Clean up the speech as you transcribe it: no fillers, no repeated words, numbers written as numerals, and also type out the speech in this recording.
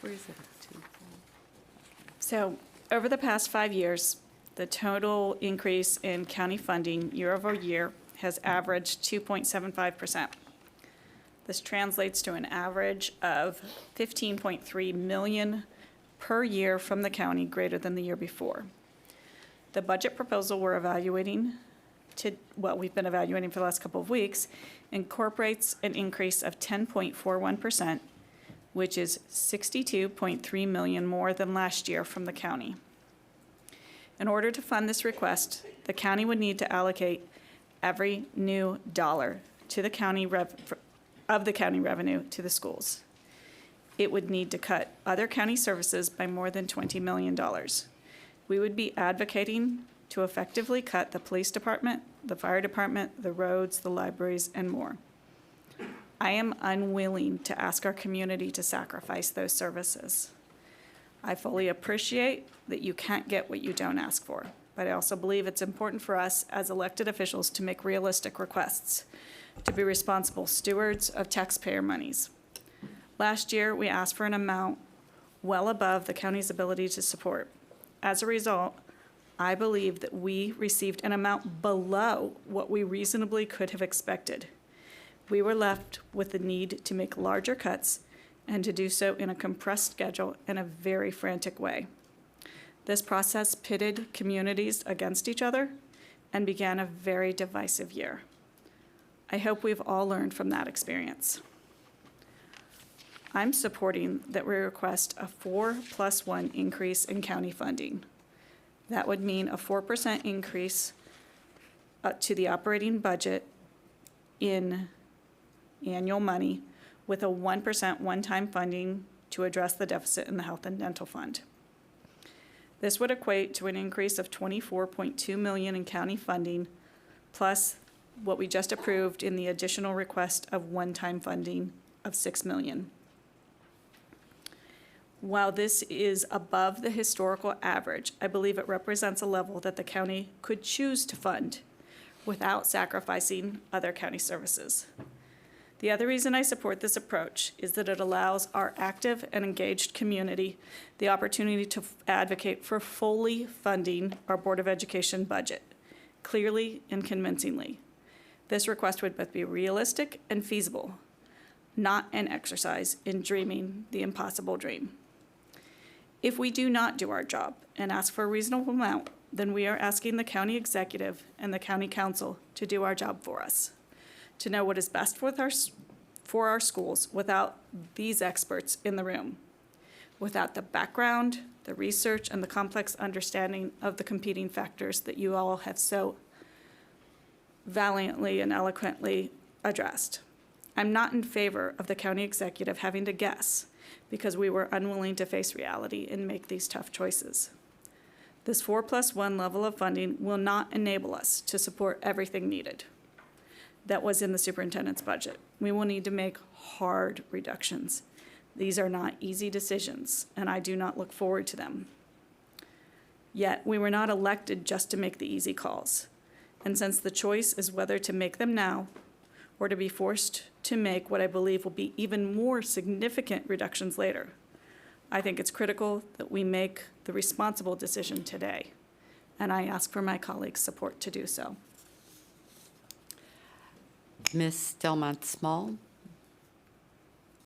Where is it? So over the past 5 years, the total increase in county funding year over year has averaged 2.75%. This translates to an average of $15.3 million per year from the county, greater than the year before. The budget proposal we're evaluating we've been evaluating for the last couple of weeks, incorporates an increase of 10.41%, which is $62.3 million more than last year from the county. In order to fund this request, the county would need to allocate every new dollar to the county of the county revenue to the schools. It would need to cut other county services by more than $20 million. We would be advocating to effectively cut the police department, the fire department, the roads, the libraries, and more. I am unwilling to ask our community to sacrifice those services. I fully appreciate that you can't get what you don't ask for, but I also believe it's important for us as elected officials to make realistic requests, to be responsible stewards of taxpayer monies. Last year, we asked for an amount well above the county's ability to support. As a result, I believe that we received an amount below what we reasonably could have expected. We were left with the need to make larger cuts and to do so in a compressed schedule in a very frantic way. This process pitted communities against each other and began a very divisive year. I hope we've all learned from that experience. I'm supporting that we request a 4+1 increase in county funding. That would mean a 4% increase to the operating budget in annual money with a 1% one-time funding to address the deficit in the health and dental fund. This would equate to an increase of $24.2 million in county funding, plus what we just approved in the additional request of one-time funding of $6 million. While this is above the historical average, I believe it represents a level that the county could choose to fund without sacrificing other county services. The other reason I support this approach is that it allows our active and engaged community the opportunity to advocate for fully funding our Board of Education budget, clearly and convincingly. This request would both be realistic and feasible, not an exercise in dreaming the impossible dream. If we do not do our job and ask for a reasonable amount, then we are asking the county executive and the county council to do our job for us, to know what is best for our schools without these experts in the room, without the background, the research, and the complex understanding of the competing factors that you all have so valiantly and eloquently addressed. I'm not in favor of the county executive having to guess because we were unwilling to face reality and make these tough choices. This 4+1 level of funding will not enable us to support everything needed that was in the superintendent's budget. We will need to make hard reductions. These are not easy decisions, and I do not look forward to them. Yet, we were not elected just to make the easy calls. And since the choice is whether to make them now or to be forced to make what I believe will be even more significant reductions later, I think it's critical that we make the responsible decision today, and I ask for my colleagues' support to do so. Ms. Delmont Small.